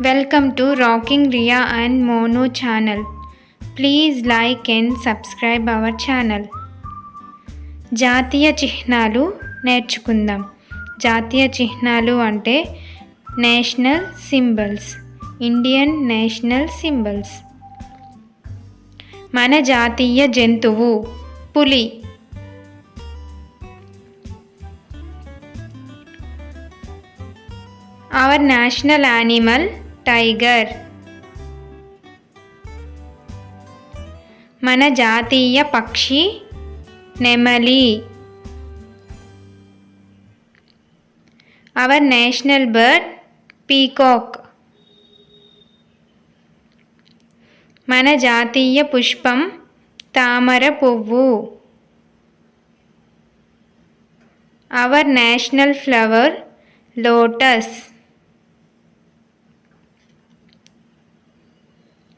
Welcome to Rocking Ria and Mono channel. Please like and subscribe our channel. జాతీయ చిహ్నాలు నేర్చుకుందాం. జాతీయ చిహ్నాలు అంటే national symbols, Indian national symbols. మన జాతీయ జంతువు పులి. Our national animal tiger. మన జాతీయ పక్షి నెమలి. Our national bird peacock. మన జాతీయ పుష్పం తామర పువ్వు. Our national flower lotus.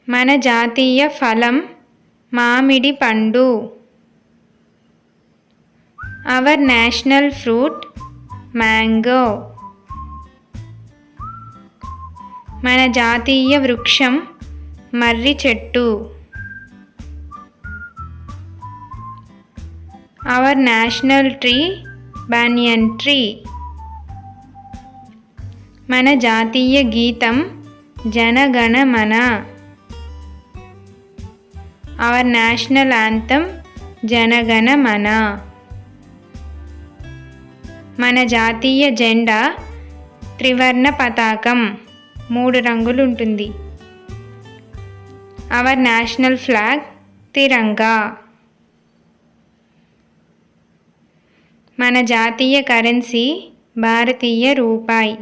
మన జాతీయ ఫలం మామిడి పండు. Our national fruit mango. మన జాతీయ వృక్షం మర్రి చెట్టు. Our national tree banian tree. మన జాతీయ గీతం Jana Gana Mana. Our national anthem Jana Gana Mana. మన జాతీయ జెండా త్రివర్ణ పతాకం, 3 రంగులు ఉంటుంది. అవర్ నేషనల్ ఫ్లాగ్ తిరంగా. మన జాతీయ కరెన్సీ భారతీయ రూపాయి.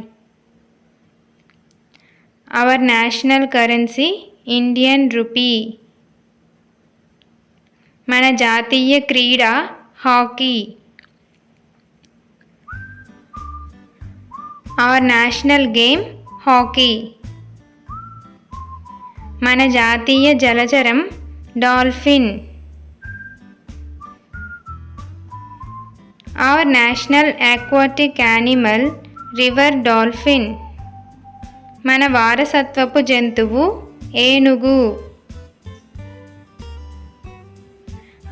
Our national currency Indian rupee. మన జాతీయ క్రీడ hockey. Our national game hockey. మన జాతీయ జలచరం dolphin. Our national aquatic animal river dolphin. మన వారసత్వపు జంతువు ఏనుగు.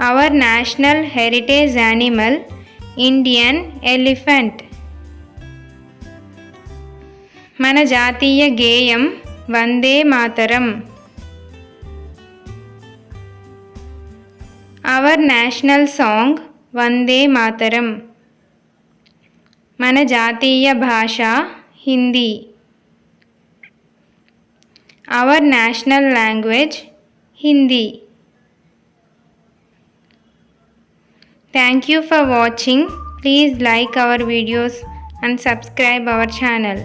Our national heritage animal Indian elephant. మన జాతీయ గేయం Vande Mataram. Our national song Vande Mataram. మన జాతీయ భాష Hindi. Our national language Hindi. Thank you for watching. Please like our videos and subscribe our channel.